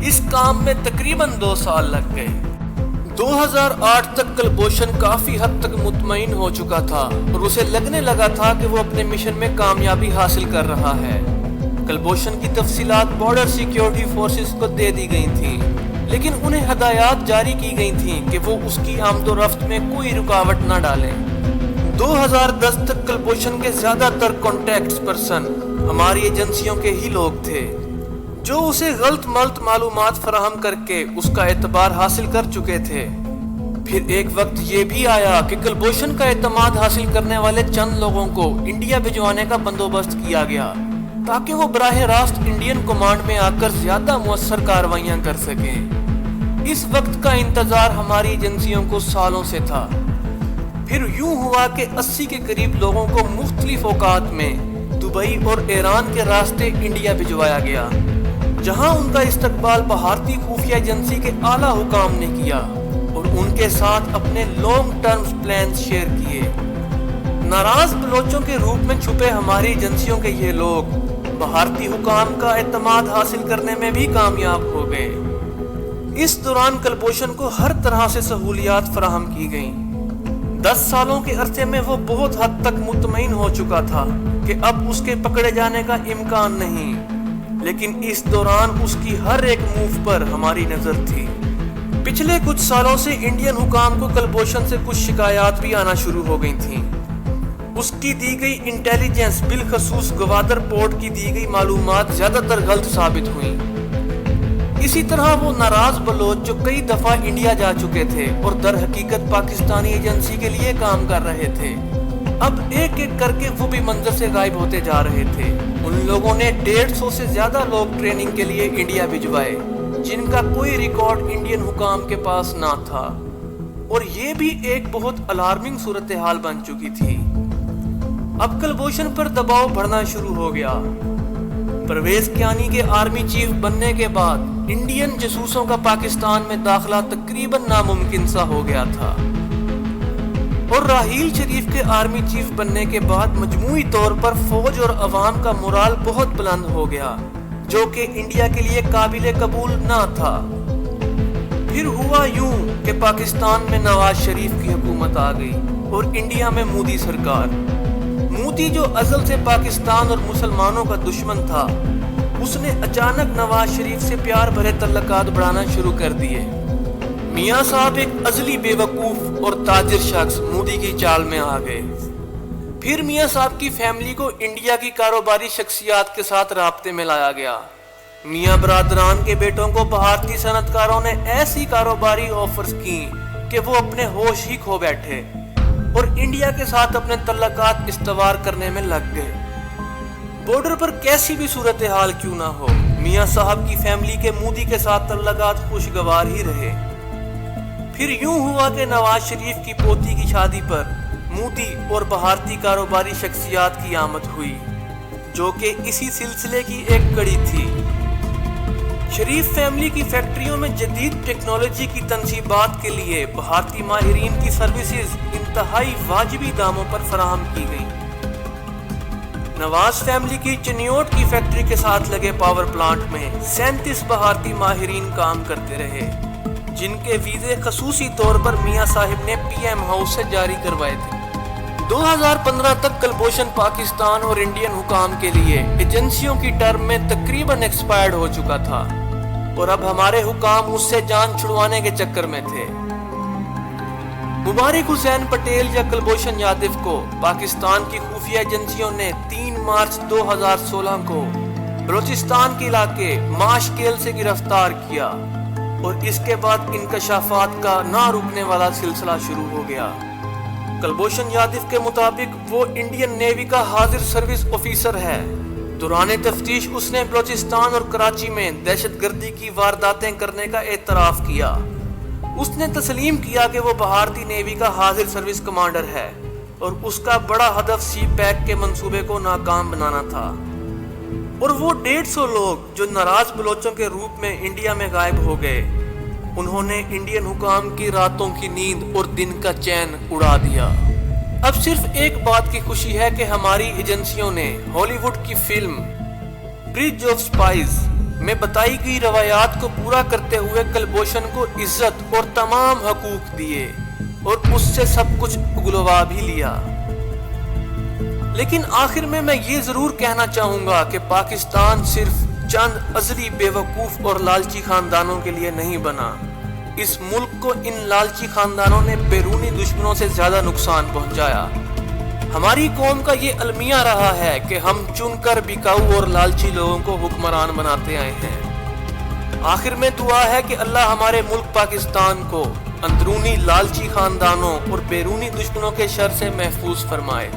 اس کام میں تقریباً 2 سال لگ گئے۔ 2008 تک کلبھوشن کافی حد تک مطمئن ہو چکا تھا اور اسے لگنے لگا تھا کہ وہ اپنے مشن میں کامیابی حاصل کر رہا ہے۔ کلبھوشن کی تفصیلات بارڈر سیکیورٹی فورسز کو دے دی گئی تھیں، لیکن انہیں ہدایات جاری کی گئی تھیں کہ وہ اس کی آمد و رفت میں کوئی رکاوٹ نہ ڈالیں۔ 2010 تک کلبھوشن کے زیادہ تر کانٹیکٹس پرسن ہماری ایجنسیوں کے ہی لوگ تھے، جو اسے غلط ملت معلومات فراہم کر کے اس کا اعتبار حاصل کر چکے تھے۔ پھر ایک وقت یہ بھی آیا کہ کلبھوشن کا اعتماد حاصل کرنے والے چند لوگوں کو انڈیا بھجوانے کا بندوبست کیا گیا تاکہ وہ براہ راست انڈین کمانڈ میں آ کر زیادہ مؤثر کارروائیاں کر سکیں۔ اس وقت کا انتظار ہماری ایجنسیوں کو سالوں سے تھا۔ پھر یوں ہوا کہ 80 کے قریب لوگوں کو مختلف اوقات میں دبئی اور ایران کے راستے انڈیا بھجوایا گیا، جہاں ان کا استقبال بھارتی خفیہ ایجنسی کے اعلیٰ حکام نے کیا اور ان کے ساتھ اپنے لانگ ٹرم پلانز شیئر کیے۔ ناراض بلوچوں کے روپ میں چھپے ہماری ایجنسیوں کے یہ لوگ بھارتی حکام کا اعتماد حاصل کرنے میں بھی کامیاب ہو گئے۔ اس دوران کلبھوشن کو ہر طرح سے سہولیات فراہم کی گئیں۔ 10 سالوں کے عرصے میں وہ بہت حد تک مطمئن ہو چکا تھا کہ اب اس کے پکڑے جانے کا امکان نہیں، لیکن اس دوران اس کی ہر ایک موو پر ہماری نظر تھی۔ پچھلے کچھ سالوں سے انڈین حکام کو کلبھوشن سے کچھ شکایات بھی آنا شروع ہو گئی تھیں۔ اس کی دی گئی انٹیلیجنس، بالخصوص گوادر پورٹ کی دی گئی معلومات زیادہ تر غلط ثابت ہوئیں۔ اسی طرح وہ ناراض بلوچ جو کئی دفعہ انڈیا جا چکے تھے اور در حقیقت پاکستانی ایجنسی کے لیے کام کر رہے تھے، اب ایک ایک کر کے وہ بھی منظر سے غائب ہوتے جا رہے تھے۔ ان لوگوں نے 150 سے زیادہ لوگ ٹریننگ کے لیے انڈیا بھجوائے، جن کا کوئی ریکارڈ انڈین حکام کے پاس نہ تھا، اور یہ بھی ایک بہت الارمنگ صورتحال بن چکی تھی۔ اب کلبھوشن پر دباؤ بڑھنا شروع ہو گیا۔ پرویز کیانی کے آرمی چیف بننے کے بعد انڈین جاسوسوں کا پاکستان میں داخلہ تقریباً ناممکن سا ہو گیا تھا، اور راحیل شریف کے آرمی چیف بننے کے بعد مجموعی طور پر فوج اور عوام کا مورال بہت بلند ہو گیا، جو کہ انڈیا کے لیے قابل قبول نہ تھا۔ پھر ہوا یوں کہ پاکستان میں نواز شریف کی حکومت آ گئی اور انڈیا میں مودی سرکار۔ مودی جو ازل سے پاکستان اور مسلمانوں کا دشمن تھا، اس نے اچانک نواز شریف سے پیار بھرے تعلقات بڑھانا شروع کر دیے۔ میاں صاحب ایک ازلی بے وقوف اور تاجر شخص مودی کی چال میں آ گئے۔ پھر میاں صاحب کی فیملی کو انڈیا کی کاروباری شخصیات کے ساتھ رابطے میں لایا گیا۔ میاں برادران کے بیٹوں کو بھارتی صنعت کاروں نے ایسی کاروباری آفرز کی کہ وہ اپنے ہوش ہی کھو بیٹھے اور انڈیا کے ساتھ اپنے تعلقات استوار کرنے میں لگ گئے۔ بارڈر پر کیسی بھی صورتحال کیوں نہ ہو، میاں صاحب کی فیملی کے مودی کے ساتھ تعلقات خوشگوار ہی رہے۔ پھر یوں ہوا کہ نواز شریف کی پوتی کی شادی پر مودی اور بھارتی کاروباری شخصیات کی آمد ہوئی، جو کہ اسی سلسلے کی ایک کڑی تھی۔ شریف فیملی کی فیکٹریوں میں جدید ٹیکنالوجی کی تنصیبات کے لیے بھارتی ماہرین کی سروسز انتہائی واجبی داموں پر فراہم کی گئیں۔ نواز فیملی کی چنیوٹ کی فیکٹری کے ساتھ لگے پاور پلانٹ میں 37 بھارتی ماہرین کام کرتے رہے، جن کے ویزے خصوصی طور پر میاں صاحب نے پی ایم ہاؤس سے جاری کروائے تھے۔ 2015 تک کلبھوشن پاکستان اور انڈین حکام کے لیے ایجنسیوں کی ٹرم میں تقریباً ایکسپائرڈ ہو چکا تھا، اور اب ہمارے حکام اس سے جان چھڑوانے کے چکر میں تھے۔ مبارک حسین پٹیل یا کلبھوشن یادو کو پاکستان کی خفیہ ایجنسیوں نے 3 مارچ 2016 کو بلوچستان کے علاقے ماشکیل سے گرفتار کیا، اور اس کے بعد انکشافات کا نہ رکنے والا سلسلہ شروع ہو گیا۔ کلبھوشن یادو کے مطابق وہ انڈین نیوی کا حاضر سروس آفیسر ہے۔ دوران تفتیش اس نے بلوچستان اور کراچی میں دہشت گردی کی وارداتیں کرنے کا اعتراف کیا۔ اس نے تسلیم کیا کہ وہ بھارتی نیوی کا حاضر سروس کمانڈر ہے، اور اس کا بڑا ہدف سی پیک کے منصوبے کو ناکام بنانا تھا۔ اور وہ 150 لوگ جو ناراض بلوچوں کے روپ میں انڈیا میں غائب ہو گئے، انہوں نے انڈین حکام کی راتوں کی نیند اور دن کا چین اڑا دیا۔ اب صرف ایک بات کی خوشی ہے کہ ہماری ایجنسیوں نے ہالی ووڈ کی فلم برج آف سپائز میں بتائی گئی روایات کو پورا کرتے ہوئے کلبھوشن کو عزت اور تمام حقوق دیے اور اس سے سب کچھ اگلوا بھی لیا۔ لیکن آخر میں یہ ضرور کہنا چاہوں گا کہ پاکستان صرف چند ازلی بے وقوف اور لالچی خاندانوں کے لیے نہیں بنا۔ اس ملک کو ان لالچی خاندانوں نے بیرونی دشمنوں سے زیادہ نقصان پہنچایا۔ ہماری قوم کا یہ المیہ رہا ہے کہ ہم چن کر بکاؤ اور لالچی لوگوں کو حکمران بناتے آئے ہیں۔ آخر میں دعا ہے کہ اللہ ہمارے ملک پاکستان کو اندرونی لالچی خاندانوں اور بیرونی دشمنوں کے شر سے محفوظ فرمائے۔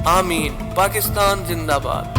آمین۔ پاکستان زندہ باد۔